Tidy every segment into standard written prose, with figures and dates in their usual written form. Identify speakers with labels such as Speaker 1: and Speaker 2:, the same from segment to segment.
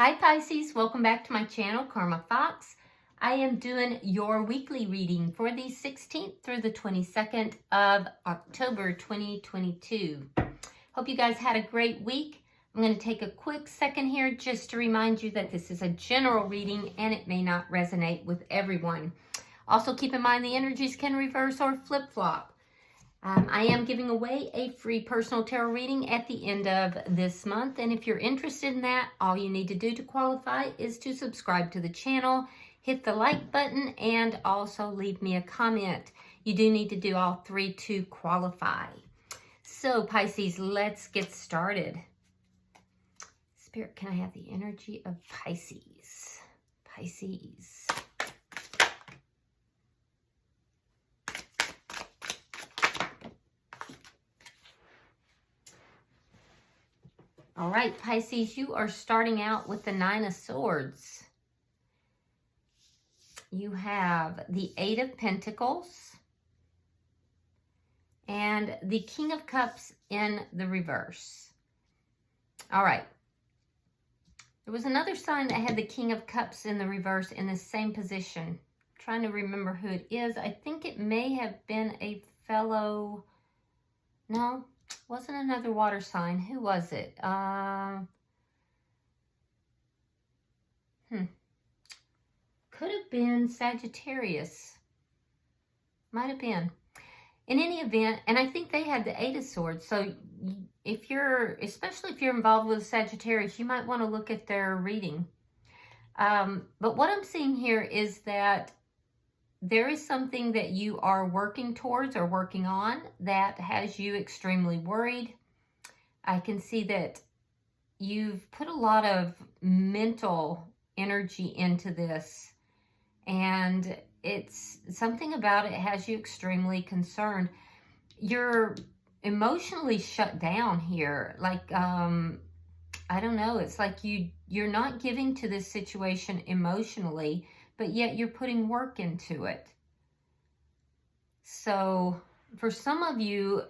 Speaker 1: Hi Pisces, welcome back to my channel, Karma Fox. I am doing your weekly reading for the 16th through the 22nd of October 2022. Hope you guys had a great week. I'm going to take a quick second here just to remind you that this is a general reading and it may not resonate with everyone. Also keep in mind the energies can reverse or flip-flop. I am giving away a free personal tarot reading at the end of this month. And if you're interested in that, all you need to do to qualify is to subscribe to the channel, hit the like button, and also leave me a comment. You do need to do all three to qualify. So Pisces, let's get started. Spirit, can I have the energy of Pisces? Pisces. All right, Pisces, you are starting out with the Nine of Swords. You have the Eight of Pentacles and the King of Cups in the reverse. All right. There was another sign that had the King of Cups in the reverse in the same position. I'm trying to remember who it is. I think it may have been a fellow... No. Wasn't another water sign. Who was it? Could have been Sagittarius. Might have been. In any event, and I think they had the Eight of Swords. So if you're, especially if you're involved with Sagittarius, you might want to look at their reading. But what I'm seeing here is that there is something that you are working towards or working on that has you extremely worried. I can see that you've put a lot of mental energy into this, and it's something about it has you extremely concerned. You're emotionally shut down here. Like, I don't know. It's like you're not giving to this situation emotionally, but yet you're putting work into it. So for some of you,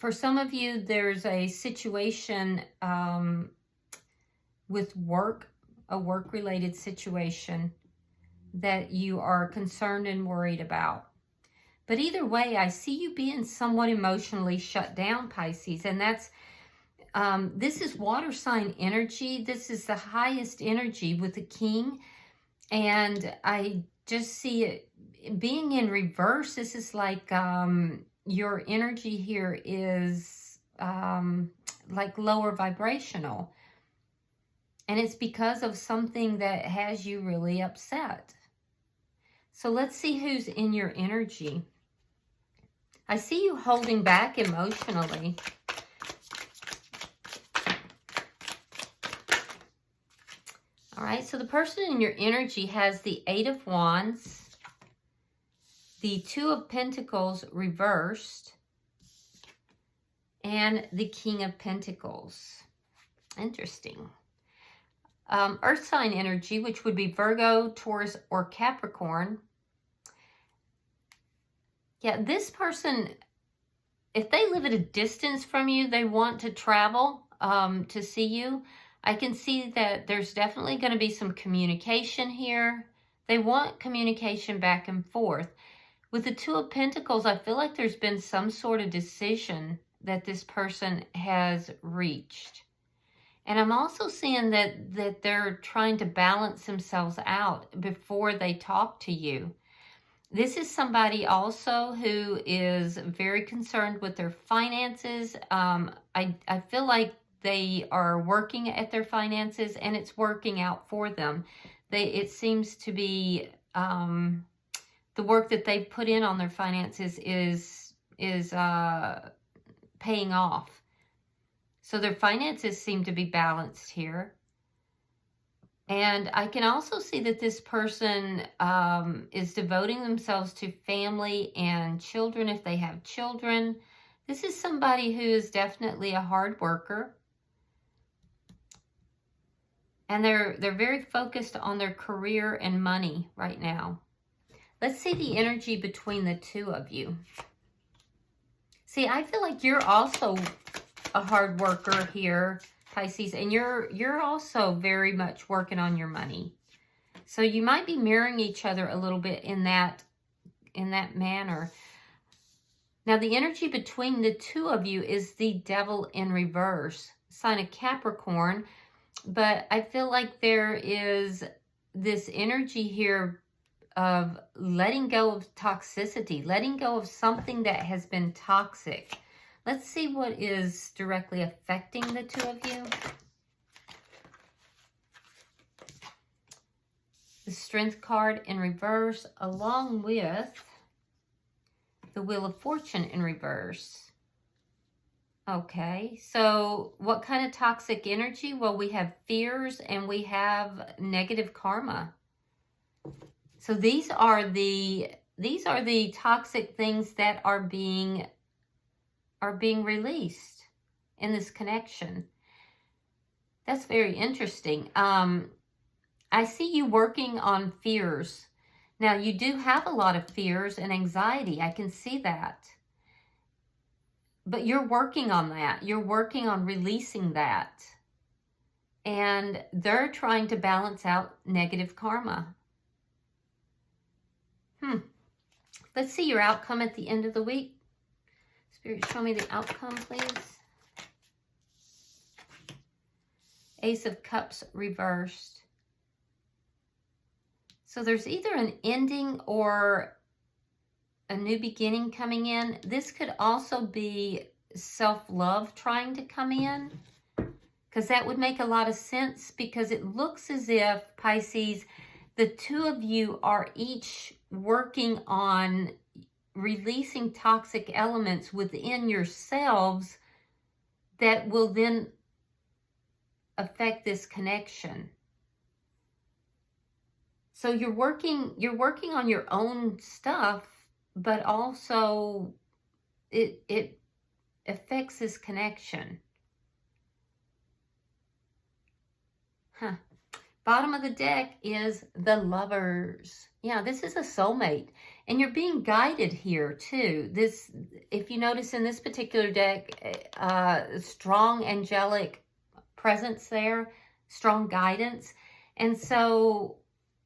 Speaker 1: there's a situation with work, a work-related situation that you are concerned and worried about. But either way, I see you being somewhat emotionally shut down, Pisces, and that's this is water sign energy. This is the highest energy with the King. And I just see it being in reverse. This is like your energy here is like lower vibrational. And it's because of something that has you really upset. So let's see who's in your energy. I see you holding back emotionally. All right, so the person in your energy has the Eight of Wands, the Two of Pentacles reversed, and the King of Pentacles. Interesting. Earth sign energy, which would be Virgo, Taurus, or Capricorn. Yeah, this person, if they live at a distance from you, they want to travel to see you. I can see that there's definitely going to be some communication here. They want communication back and forth. With the Two of Pentacles, I feel like there's been some sort of decision that this person has reached. And I'm also seeing that they're trying to balance themselves out before they talk to you. This is somebody also who is very concerned with their finances. I feel like they are working at their finances and it's working out for them. It seems to be the work that they've put in on their finances is paying off. So their finances seem to be balanced here. And I can also see that this person is devoting themselves to family and children if they have children. This is somebody who is definitely a hard worker. And they're very focused on their career and money right now. Let's see the energy between the two of you. See, I feel like you're also a hard worker here. Pisces, and you're also very much working on your money. So you might be mirroring each other a little bit in that manner. Now, the energy between the two of you is the Devil in reverse, sign of Capricorn. But I feel like there is this energy here of letting go of toxicity, letting go of something that has been toxic. Let's see what is directly affecting the two of you. The Strength card in reverse, along with the Wheel of Fortune in reverse. Okay, so what kind of toxic energy? Well, we have fears and we have negative karma. So these are the toxic things that are being released in this connection. That's very interesting. I see you working on fears. Now, you do have a lot of fears and anxiety. I can see that. But you're working on that. You're working on releasing that. And they're trying to balance out negative karma. Let's see your outcome at the end of the week. Spirit, show me the outcome, please. Ace of Cups reversed. So there's either an ending or a new beginning coming in. This could also be self-love trying to come in, because that would make a lot of sense, because it looks as if, Pisces, the two of you are each working on releasing toxic elements within yourselves that will then affect this connection. So you're working on your own stuff, but also it affects this connection. Bottom of the deck is the Lovers. Yeah, this is a soulmate. And you're being guided here too. This, if you notice in this particular deck, strong angelic presence there, strong guidance. And so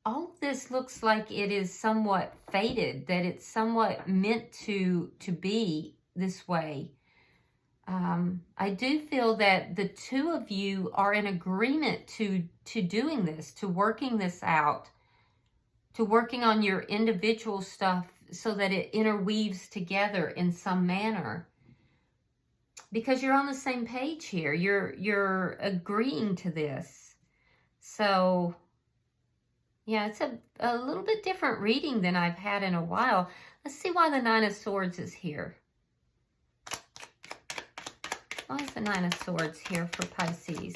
Speaker 1: all of this looks like it is somewhat fated, that it's somewhat meant to be this way. I do feel that the two of you are in agreement to doing this, to working this out, to working on your individual stuff so that it interweaves together in some manner. Because you're on the same page here. You're agreeing to this. So, yeah, it's a little bit different reading than I've had in a while. Let's see why the Nine of Swords is here. Why is the Nine of Swords here for Pisces?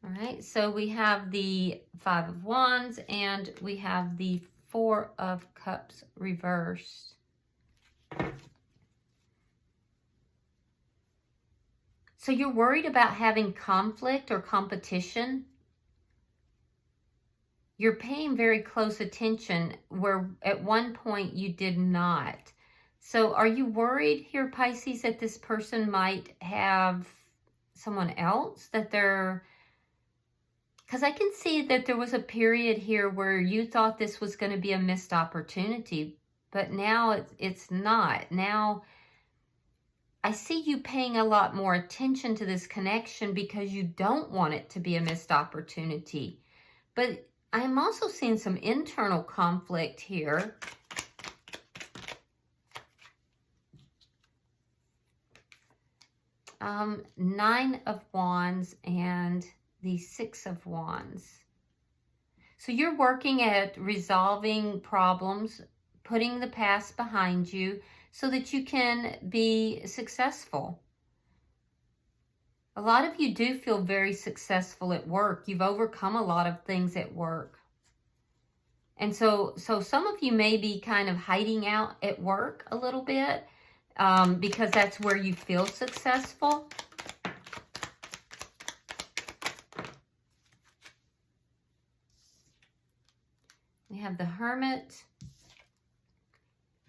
Speaker 1: All right, so we have the Five of Wands and we have the Four of Cups reversed. So you're worried about having conflict or competition. You're paying very close attention where at one point you did not. So are you worried here, Pisces, that this person might have someone else that they're... Because I can see that there was a period here where you thought this was going to be a missed opportunity, but now it's not. Now I see you paying a lot more attention to this connection because you don't want it to be a missed opportunity. But I'm also seeing some internal conflict here. Nine of Wands and the Six of Wands. So you're working at resolving problems, putting the past behind you so that you can be successful. A lot of you do feel very successful at work. You've overcome a lot of things at work. And so some of you may be kind of hiding out at work a little bit because that's where you feel successful. We have the Hermit,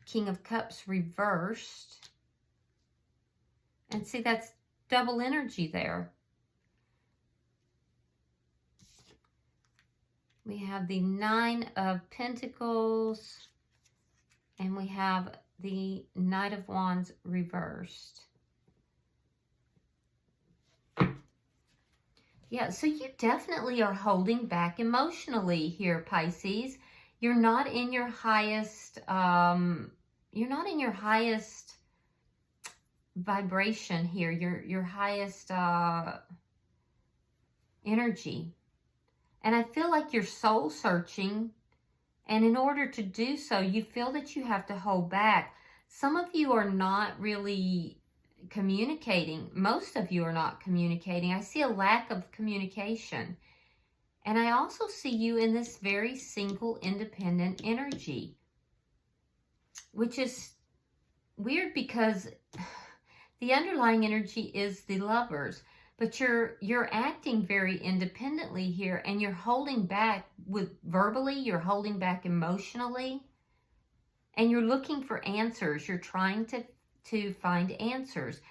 Speaker 1: King of Cups reversed. And see, that's double energy there. We have the Nine of Pentacles, and we have the Knight of Wands reversed. Yeah, so you definitely are holding back emotionally here, Pisces. You're not in your highest, vibration here, your highest energy. And I feel like you're soul searching, and in order to do so, you feel that you have to hold back. Some of you are not really communicating. Most of you are not communicating. I see a lack of communication. And I also see you in this very single, independent energy, which is weird because the underlying energy is the Lovers. But you're acting very independently here, and you're holding back with verbally, you're holding back emotionally, and you're looking for answers. You're trying to find answers.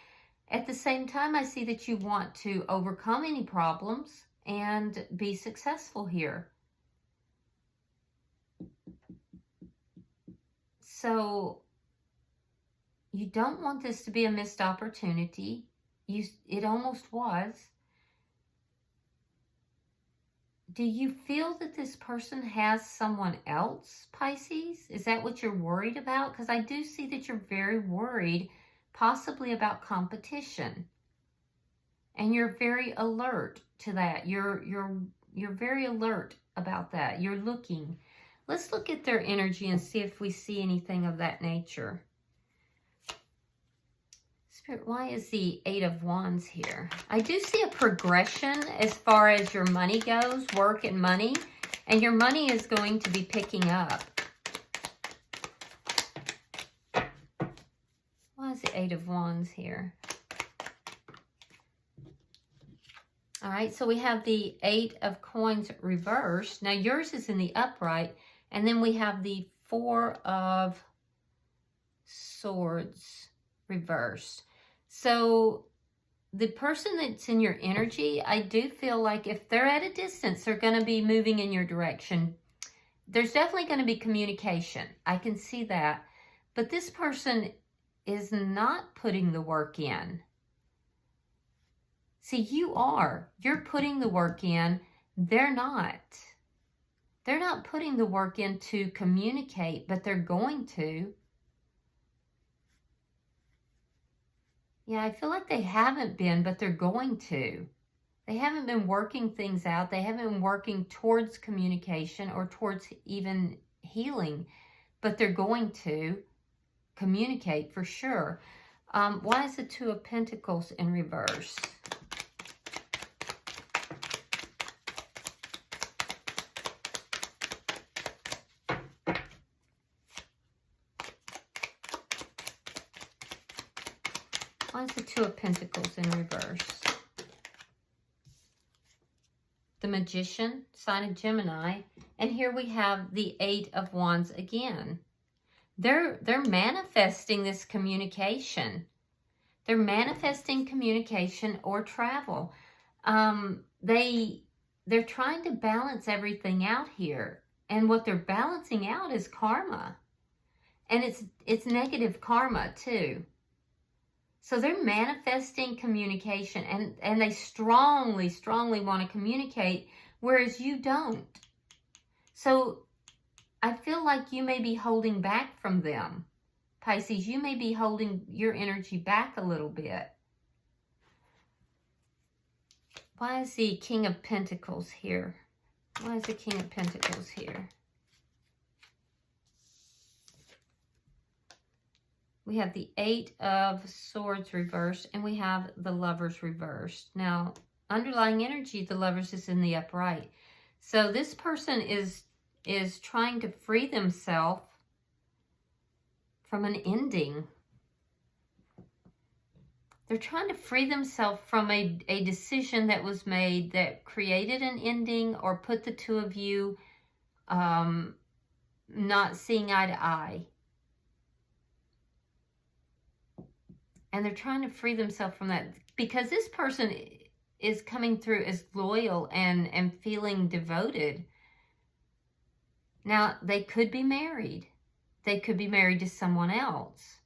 Speaker 1: At the same time, I see that you want to overcome any problems and be successful here. So you don't want this to be a missed opportunity. It almost was. Do you feel that this person has someone else, Pisces? Is that what you're worried about? Because I do see that you're very worried, possibly about competition. And you're very alert to that. You're very alert about that. You're looking. Let's look at their energy and see if we see anything of that nature. Spirit, why is the Eight of Wands here? I do see a progression as far as your money goes, work and money. And your money is going to be picking up. Why is the Eight of Wands here? All right, so we have the Eight of Coins reversed. Now yours is in the upright. And then we have the Four of Swords reversed. So the person that's in your energy, I do feel like if they're at a distance, they're going to be moving in your direction. There's definitely going to be communication. I can see that. But this person is not putting the work in. See, you are. You're putting the work in. They're not. They're not putting the work in to communicate, but they're going to. Yeah, I feel like they haven't been, but they're going to. They haven't been working things out. They haven't been working towards communication or towards even healing, but they're going to communicate for sure. Why is the Two of Pentacles in reverse? Why is the Two of Pentacles in reverse? The Magician, sign of Gemini. And here we have the Eight of Wands again. They're manifesting this communication. They're manifesting communication or travel. They're trying to balance everything out here. And what they're balancing out is karma. And it's negative karma too. So they're manifesting communication, and they strongly, strongly want to communicate, whereas you don't. So I feel like you may be holding back from them. Pisces, you may be holding your energy back a little bit. Why is the King of Pentacles here? Why is the King of Pentacles here? We have the Eight of Swords reversed, and we have the Lovers reversed. Now, underlying energy, the Lovers is in the upright. So this person is trying to free themselves from an ending. They're trying to free themselves from a decision that was made that created an ending or put the two of you not seeing eye to eye. And they're trying to free themselves from that because this person is coming through as loyal and feeling devoted. Now, they could be married. They could be married to someone else.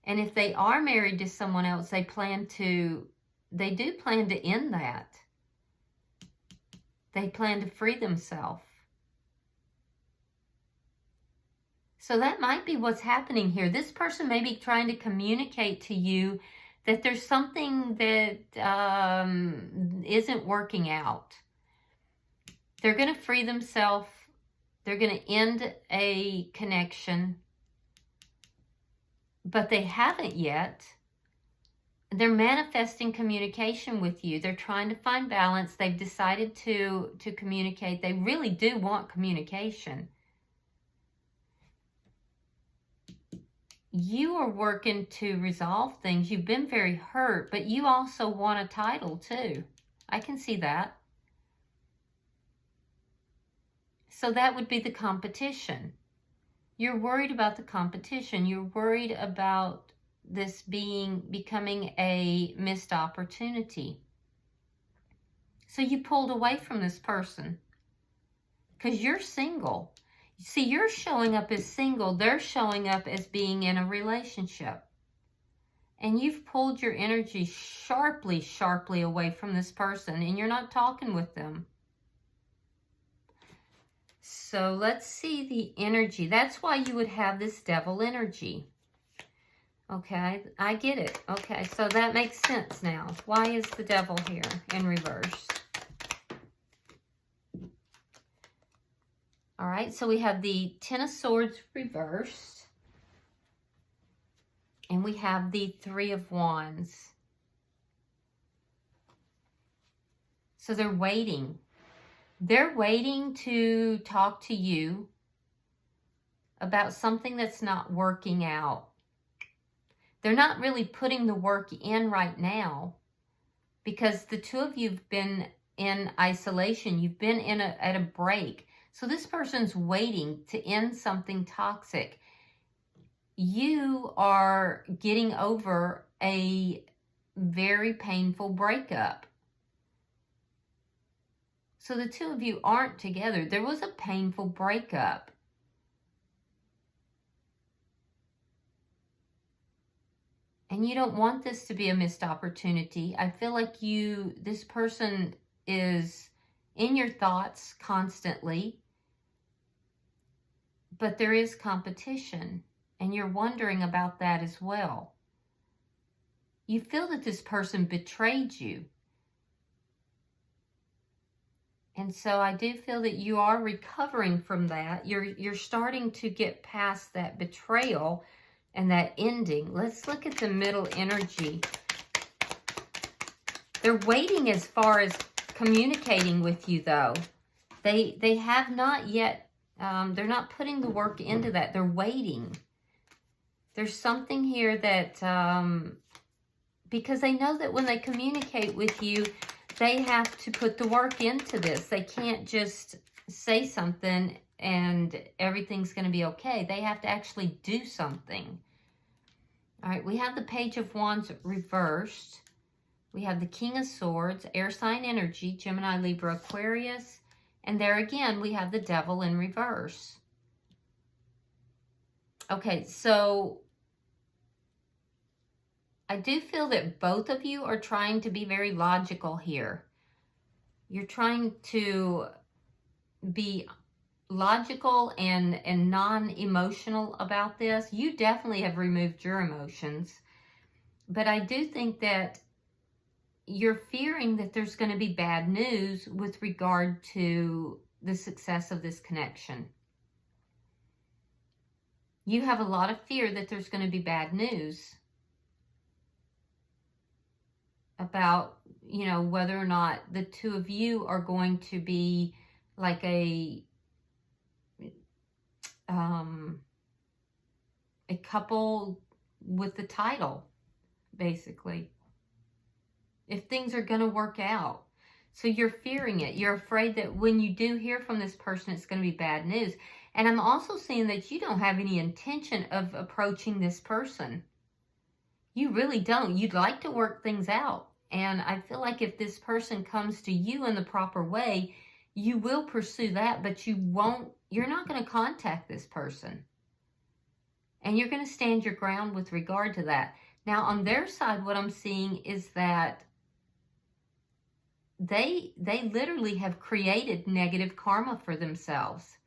Speaker 1: And if they are married to someone else, they do plan to end that. They plan to free themselves. So that might be what's happening here. This person may be trying to communicate to you that there's something that isn't working out. They're going to free themselves. They're going to end a connection. But they haven't yet. They're manifesting communication with you. They're trying to find balance. They've decided to communicate. They really do want communication. You are working to resolve things. You've been very hurt, but you also want a title too. I can see that. So that would be the competition. You're worried about the competition. You're worried about this becoming a missed opportunity. So you pulled away from this person because you're single. See, you're showing up as single. They're showing up as being in a relationship. And you've pulled your energy sharply, sharply away from this person, and you're not talking with them. So let's see the energy. That's why you would have this devil energy. Okay, I get it. Okay, so that makes sense now. Why is the devil here in reverse? All right, so we have the Ten of Swords reversed. And we have the Three of Wands. So they're waiting. They're waiting to talk to you about something that's not working out. They're not really putting the work in right now because the two of you have been in isolation. You've been at a break. So this person's waiting to end something toxic. You are getting over a very painful breakup. So the two of you aren't together. There was a painful breakup. And you don't want this to be a missed opportunity. I feel like this person is in your thoughts constantly. But there is competition, and you're wondering about that as well. You feel that this person betrayed you. And so I do feel that you are recovering from that. You're starting to get past that betrayal and that ending. Let's look at the middle energy. They're waiting as far as communicating with you, though. They have not yet. They're not putting the work into that. They're waiting. There's something here that, because they know that when they communicate with you, they have to put the work into this. They can't just say something and everything's going to be okay. They have to actually do something. All right, we have the Page of Wands reversed. We have the King of Swords, air sign energy, Gemini, Libra, Aquarius. And there again, we have the Devil in reverse. Okay, so I do feel that both of you are trying to be very logical here. You're trying to be logical and non-emotional about this. You definitely have removed your emotions. But I do think that you're fearing that there's going to be bad news with regard to the success of this connection. You have a lot of fear that there's going to be bad news about, whether or not the two of you are going to be like a couple with the title, basically. If things are going to work out. So you're fearing it. You're afraid that when you do hear from this person, it's going to be bad news. And I'm also seeing that you don't have any intention of approaching this person. You really don't. You'd like to work things out. And I feel like if this person comes to you in the proper way, you will pursue that, but you're not going to contact this person. And you're going to stand your ground with regard to that. Now, on their side, what I'm seeing is that they literally have created negative karma for themselves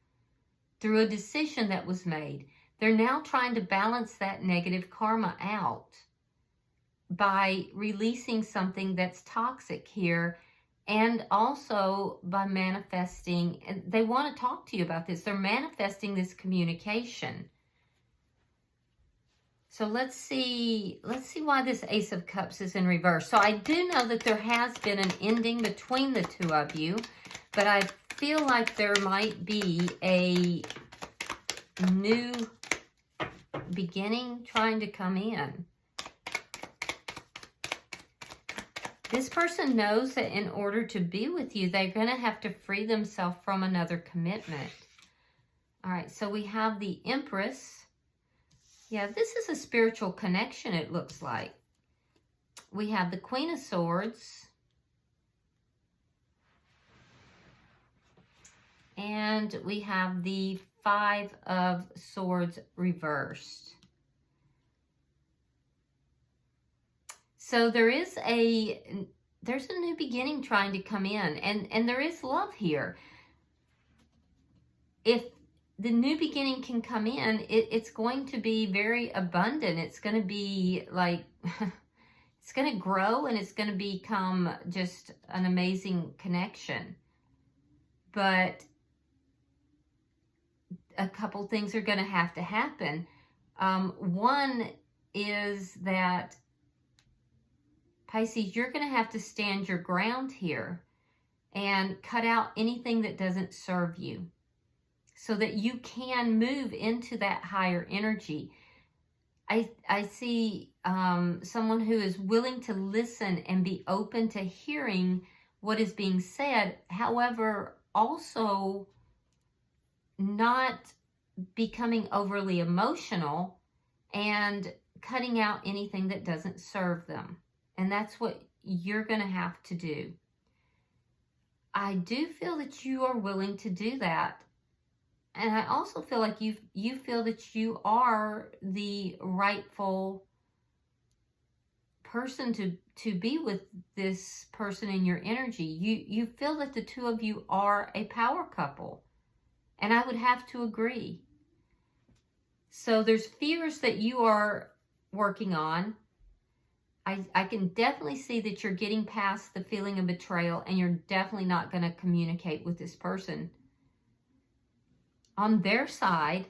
Speaker 1: through a decision that was made. They're now trying to balance that negative karma out by releasing something that's toxic here, and also by manifesting, and they want to talk to you about this. They're manifesting this communication. So let's see why this Ace of Cups is in reverse. So I do know that there has been an ending between the two of you, but I feel like there might be a new beginning trying to come in. This person knows that in order to be with you, they're going to have to free themselves from another commitment. All right, so we have the Empress. Yeah, this is a spiritual connection, it looks like. We have the Queen of Swords. And we have the Five of Swords reversed. So there's a new beginning trying to come in, and there is love here. If the new beginning can come in, it's going to be very abundant. It's going to be like, it's going to grow, and it's going to become just an amazing connection. But a couple things are going to happen. One is that, Pisces, you're going to have to stand your ground here and cut out anything that doesn't serve you so that you can move into that higher energy. I see someone who is willing to listen and be open to hearing what is being said, however, also not becoming overly emotional and cutting out anything that doesn't serve them. And that's what you're going to have to do. I do feel that you are willing to do that. And I also feel like you feel that you are the rightful person to be with this person in your energy. You feel that the two of you are a power couple. And I would have to agree. So there's fears that you are working on. I can definitely see that you're getting past the feeling of betrayal, and you're definitely not going to communicate with this person. On their side,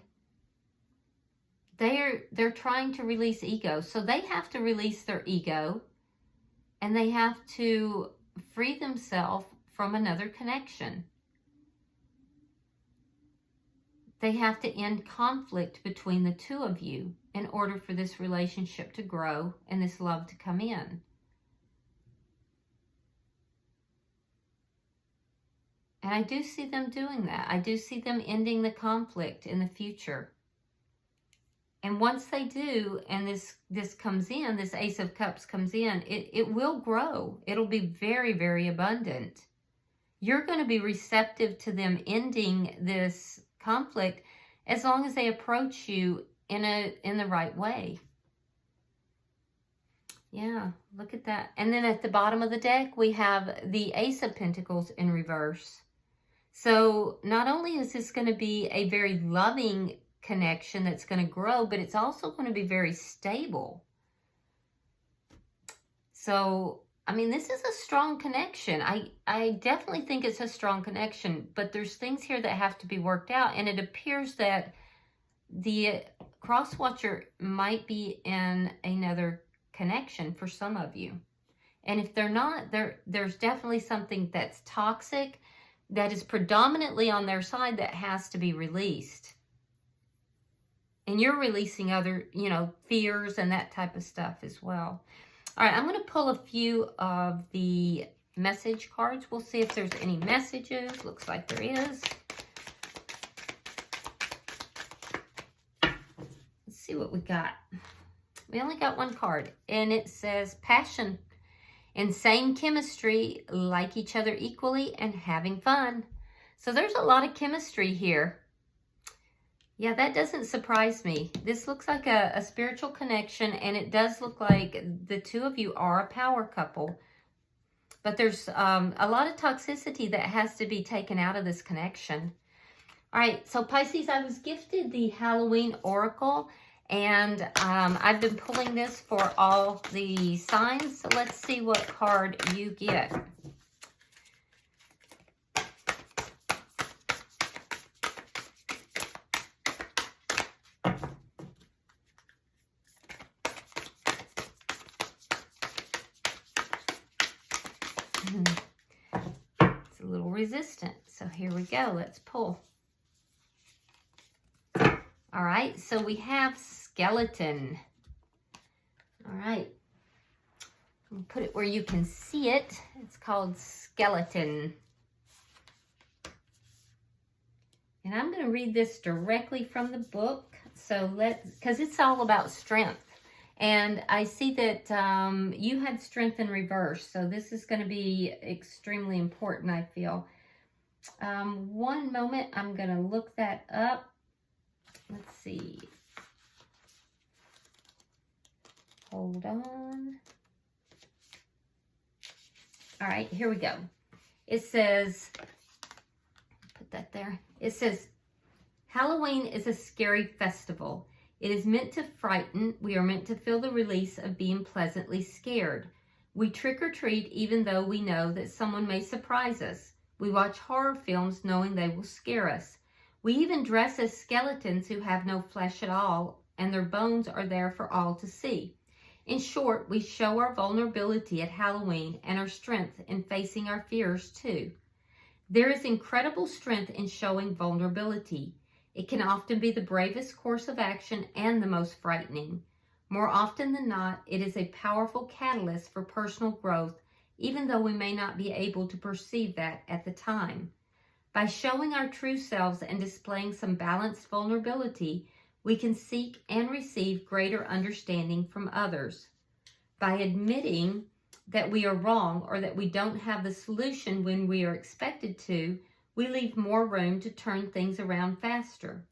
Speaker 1: they're trying to release ego. So they have to release their ego, and they have to free themselves from another connection. They have to end conflict between the two of you in order for this relationship to grow and this love to come in. And I do see them doing that. I do see them ending the conflict in the future. And once they do, and this comes in, this Ace of Cups comes in, it will grow. It'll be very, very abundant. You're going to be receptive to them ending this conflict as long as they approach you in the right way. Yeah, look at that. And then at the bottom of the deck, we have the Ace of Pentacles in reverse. So not only is this going to be a very loving connection that's going to grow, but it's also going to be very stable. So, I mean, this is a strong connection. I definitely think it's a strong connection, but there's things here that have to be worked out, and it appears that the cross-watcher might be in another connection for some of you. And if they're not, there's definitely something that's toxic that is predominantly on their side that has to be released. And you're releasing other, fears and that type of stuff as well. All right, I'm going to pull a few of the message cards. We'll see if there's any messages. Looks like there is. Let's see what we got. We only got one card, and it says passion. Insane chemistry, like each other equally, and having fun. So there's a lot of chemistry here. Yeah, that doesn't surprise me. This looks like a spiritual connection, and it does look like the two of you are a power couple. But there's a lot of toxicity that has to be taken out of this connection. All right, so Pisces, I was gifted the Halloween Oracle, and I've been pulling this for all the signs. So let's see what card you get. It's a little resistant, so here we go. Let's pull. All right, so we have skeleton. All right, I'll put it where you can see it. It's called skeleton. And I'm going to read this directly from the book. So because it's all about strength. And I see that you had strength in reverse. So this is going to be extremely important, I feel. One moment, I'm going to look that up. Let's see. Hold on. All right, here we go. It says, put that there. It says, Halloween is a scary festival. It is meant to frighten. We are meant to feel the release of being pleasantly scared. We trick or treat even though we know that someone may surprise us. We watch horror films knowing they will scare us. We even dress as skeletons who have no flesh at all, and their bones are there for all to see. In short, we show our vulnerability at Halloween and our strength in facing our fears too. There is incredible strength in showing vulnerability. It can often be the bravest course of action and the most frightening. More often than not, it is a powerful catalyst for personal growth, even though we may not be able to perceive that at the time. By showing our true selves and displaying some balanced vulnerability, we can seek and receive greater understanding from others. By admitting that we are wrong or that we don't have the solution when we are expected to, we leave more room to turn things around faster.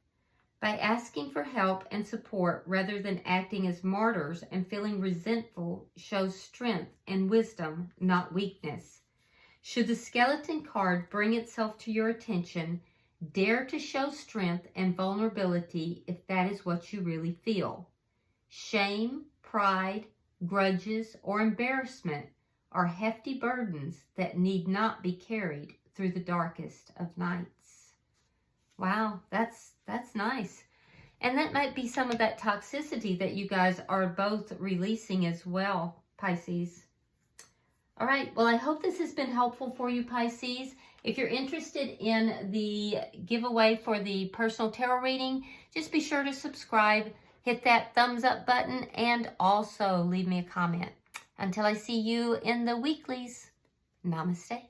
Speaker 1: By asking for help and support rather than acting as martyrs and feeling resentful shows strength and wisdom, not weakness. Should the skeleton card bring itself to your attention, dare to show strength and vulnerability if that is what you really feel. Shame, pride, grudges, or embarrassment are hefty burdens that need not be carried through the darkest of nights. Wow, that's nice. And that might be some of that toxicity that you guys are both releasing as well, Pisces. All right, well, I hope this has been helpful for you, Pisces. If you're interested in the giveaway for the personal tarot reading, just be sure to subscribe, hit that thumbs up button, and also leave me a comment. Until I see you in the weeklies, namaste.